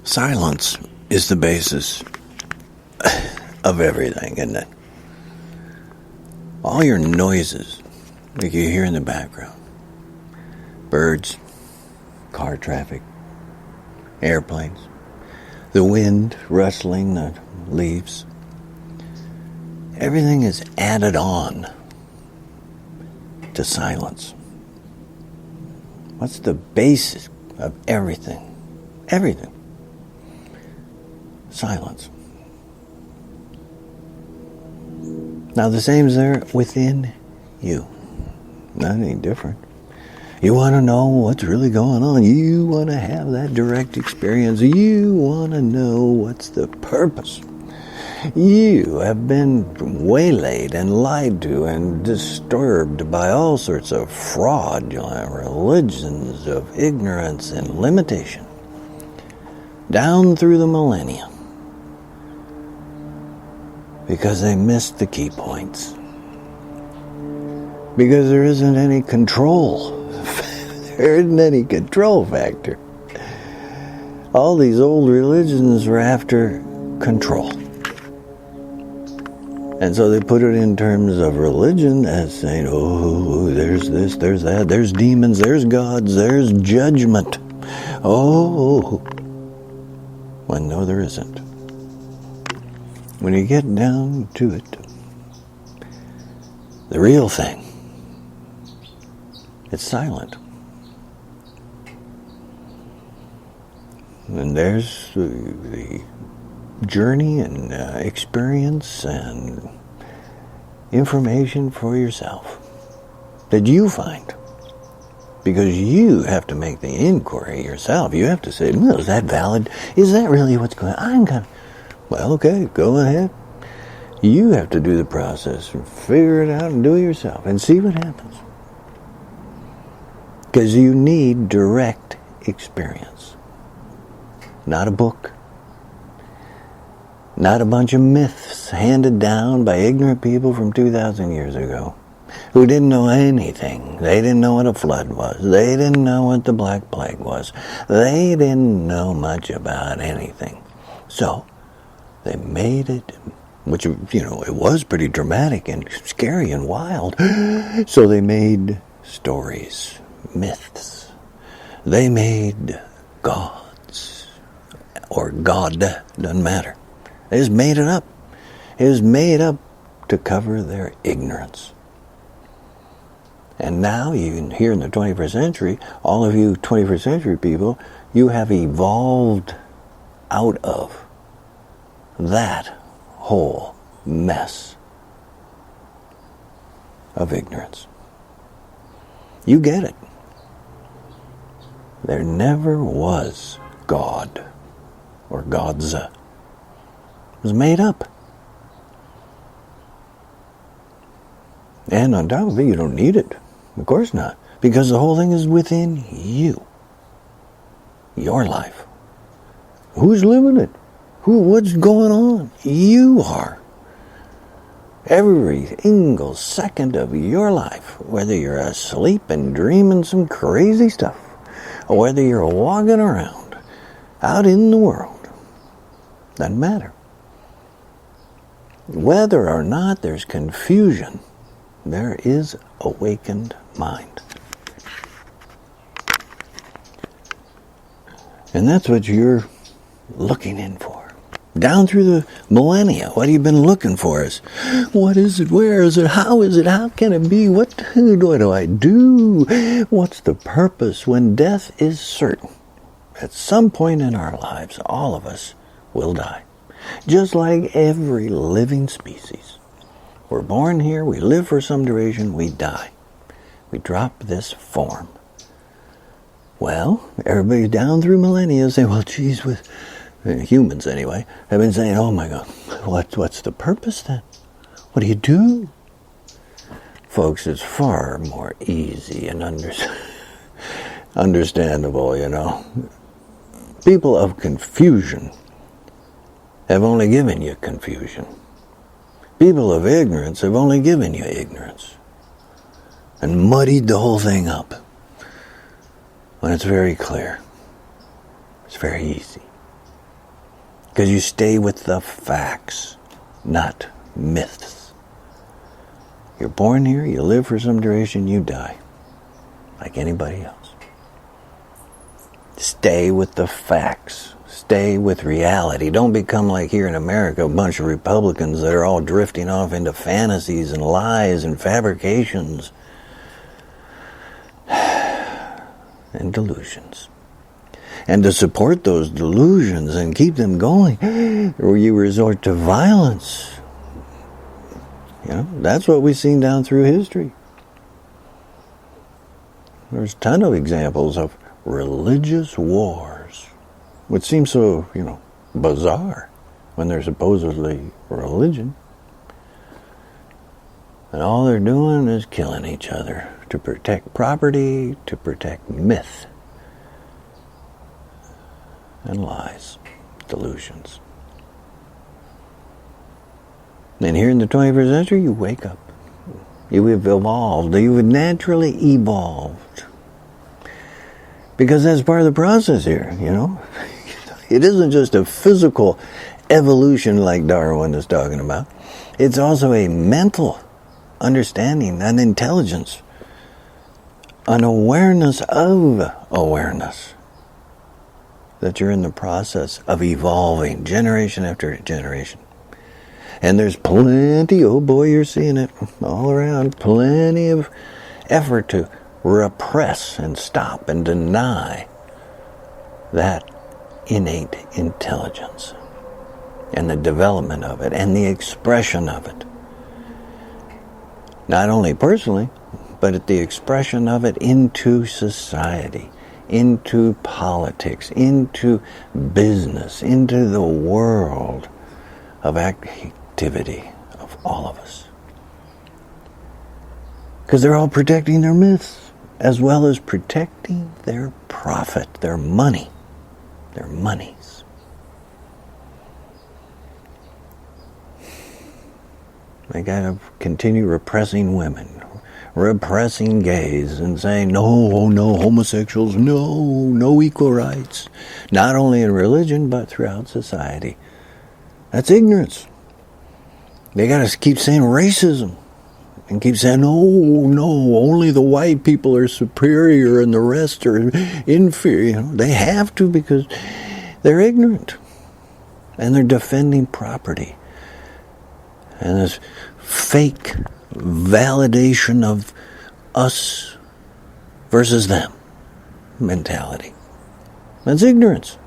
Silence is the basis of everything, isn't it? All your noises, like you hear in the background, birds, car traffic, airplanes, the wind rustling the leaves, everything is added on to silence. What's the basis of everything? Everything. Silence. Now the same is there within you. Not any different. You want to know what's really going on. You want to have that direct experience. You want to know what's the purpose. You have been waylaid and lied to and disturbed by all sorts of fraudulent religions of ignorance and limitation down through the millennia, because they missed the key points. Because there isn't any control. There isn't any control factor. All these old religions were after control. And so they put it in terms of religion as saying, oh, there's this, there's that, there's demons, there's gods, there's judgment. Oh, when no, there isn't. When you get down to it, the real thing, it's silent. And there's the journey and experience and information for yourself that you find. Because you have to make the inquiry yourself. You have to say, well, is that valid? Is that really what's going on? Well, okay, go ahead. You have to do the process and figure it out and do it yourself and see what happens. Because you need direct experience. Not a book. Not a bunch of myths handed down by ignorant people from 2,000 years ago who didn't know anything. They didn't know what a flood was. They didn't know what the Black Plague was. They didn't know much about anything. So they made it, which, it was pretty dramatic and scary and wild. So they made stories, myths. They made gods, or God, doesn't matter. They just made it up. It was made up to cover their ignorance. And now, even here in the 21st century, all of you 21st century people, you have evolved out of that whole mess of ignorance. You get it. There never was God or gods. It was made up. And on top of it, you don't need it. Of course not. Because the whole thing is within you. Your life. Who's living it? What's going on? You are. Every single second of your life, whether you're asleep and dreaming some crazy stuff, or whether you're walking around out in the world, doesn't matter. Whether or not there's confusion, there is awakened mind. And that's what you're looking in for. Down through the millennia, what have you been looking for? What is it? Where is it? How is it? How can it be? What do I do? What's the purpose? When death is certain, at some point in our lives, all of us will die. Just like every living species. We're born here, we live for some duration, we die. We drop this form. Well, everybody down through millennia say, well, geez, with humans anyway, have been saying, oh my God, what's the purpose then? What do you do? Folks, it's far more easy and understandable, People of confusion have only given you confusion. People of ignorance have only given you ignorance and muddied the whole thing up when it's very clear. It's very easy. Because you stay with the facts, not myths. You're born here, you live for some duration, you die. Like anybody else. Stay with the facts. Stay with reality. Don't become like here in America, a bunch of Republicans that are all drifting off into fantasies and lies and fabrications and delusions. And to support those delusions and keep them going, or you resort to violence. You know, that's what we've seen down through history. There's a ton of examples of religious wars, which seems so, bizarre when they're supposedly religion. And all they're doing is killing each other to protect property, to protect myth and lies, delusions. And here in the 21st century, you wake up. You have evolved. You have naturally evolved. Because that's part of the process here, It isn't just a physical evolution like Darwin is talking about. It's also a mental understanding, an intelligence, an awareness of awareness. That you're in the process of evolving generation after generation. And there's plenty, oh boy, you're seeing it all around, plenty of effort to repress and stop and deny that innate intelligence and the development of it and the expression of it. Not only personally, but at the expression of it into society, into politics, into business, into the world of activity of all of us. Because they're all protecting their myths, as well as protecting their profit, their money, their monies. They gotta continue repressing women, repressing gays, and saying, no homosexuals, no equal rights. Not only in religion, but throughout society. That's ignorance. They gotta keep saying racism. And keep saying, no, only the white people are superior and the rest are inferior. They have to because they're ignorant. And they're defending property. And this fake validation of us versus them mentality. That's ignorance.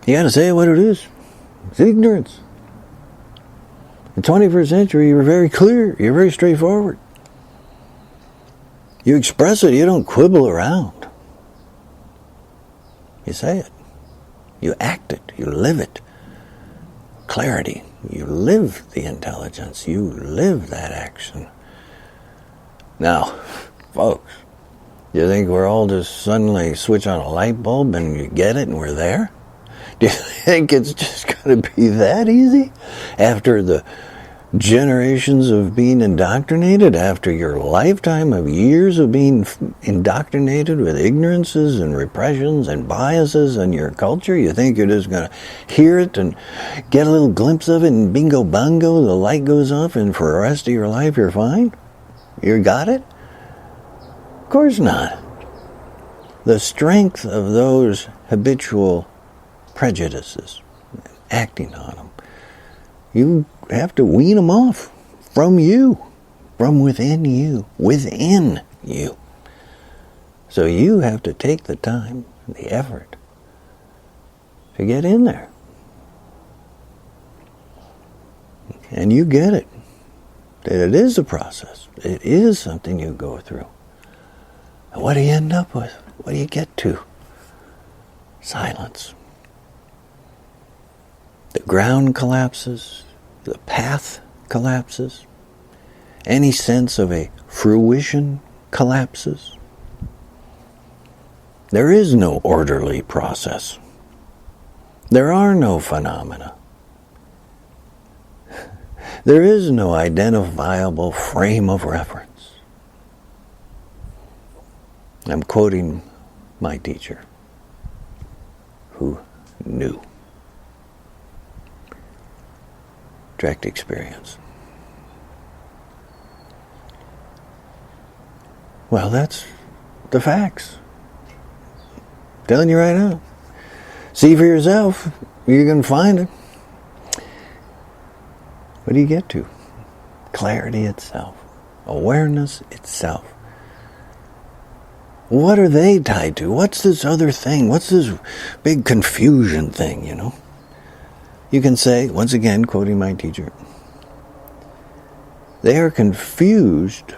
You got to say what it is. It's ignorance. In the 21st century, you're very clear. You're very straightforward. You express it. You don't quibble around. You say it. You act it. You live it. Clarity. You live the intelligence. You live that action. Now, folks, you think we're all just suddenly switch on a light bulb and you get it and we're there? Do you think it's just going to be that easy? After the generations of being indoctrinated, after your lifetime of years of being indoctrinated with ignorances and repressions and biases in your culture, you think you're just going to hear it and get a little glimpse of it and bingo bongo, the light goes off and for the rest of your life you're fine? You got it? Of course not. The strength of those habitual prejudices, acting on them, you have to wean them off from you, from within you, So you have to take the time, the effort to get in there. And you get it. That it is a process. It is something you go through. And what do you end up with? What do you get to? Silence. The ground collapses. The path collapses. Any sense of a fruition collapses. There is no orderly process. There are no phenomena. There is no identifiable frame of reference. I'm quoting my teacher, who new. Direct experience. Well, that's the facts. I'm telling you right now. See for yourself. You can find it. What do you get to? Clarity itself. Awareness itself. What are they tied to? What's this other thing? What's this big confusion thing, You can say, once again, quoting my teacher, they are confused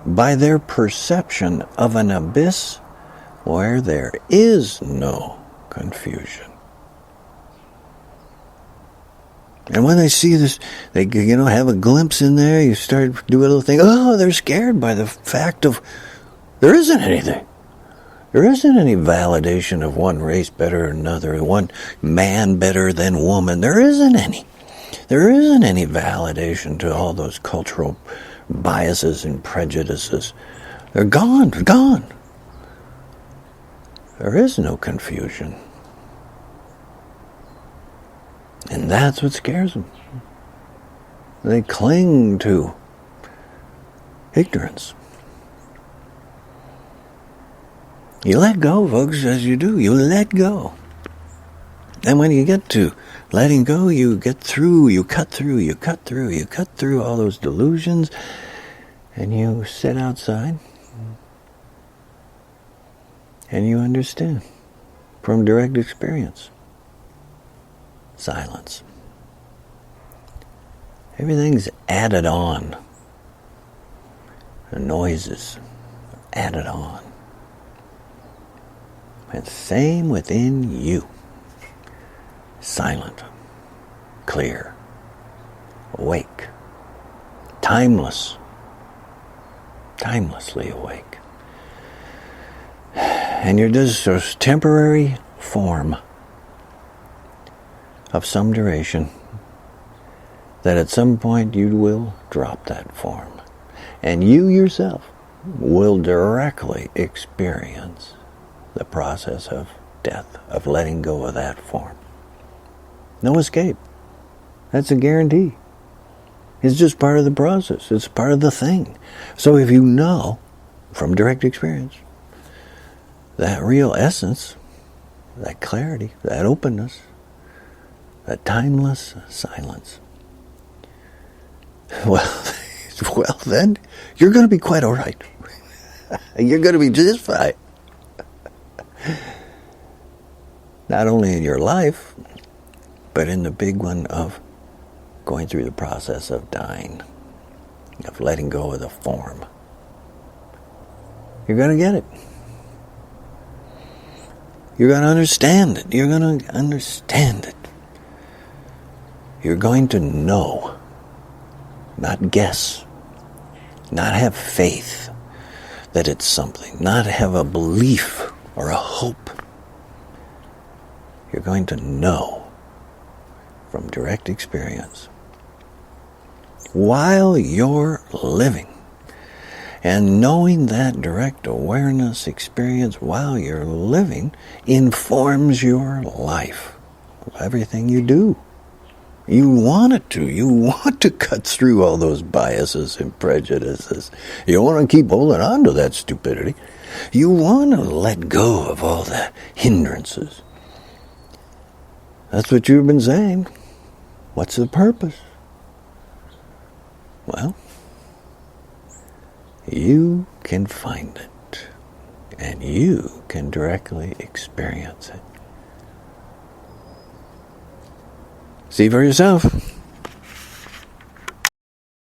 by their perception of an abyss where there is no confusion. And when they see this, they have a glimpse in there, you start to do a little thing, they're scared by the fact of there isn't anything. There isn't any validation of one race better than another, one man better than woman. There isn't any. There isn't any validation to all those cultural biases and prejudices. They're gone. They're gone. There is no confusion. And that's what scares them. They cling to ignorance. You let go, folks, as you do. You let go. And when you get to letting go, you get through, you cut through all those delusions, and you sit outside, and you understand from direct experience. Silence. Everything's added on. The noises are added on. And same within you. Silent, clear, awake, timeless, timelessly awake. And you're just a temporary form of some duration that at some point you will drop that form. And you yourself will directly experience the process of death, of letting go of that form. No escape. That's a guarantee. It's just part of the process. It's part of the thing. So if you know from direct experience that real essence, that clarity, that openness, that timeless silence, well then you're going to be quite all right. You're going to be just fine. Not only in your life, but in the big one of going through the process of dying, of letting go of the form. You're going to get it. You're going to understand it. You're going to understand it. You're going to know, not guess, not have faith that it's something, not have a belief or a hope. You're going to know from direct experience while you're living. And knowing that direct awareness experience while you're living informs your life, everything you do. You want it to. You want to cut through all those biases and prejudices. You don't want to keep holding on to that stupidity. You want to let go of all the hindrances. That's what you've been saying. What's the purpose? Well, you can find it, and you can directly experience it. See for yourself.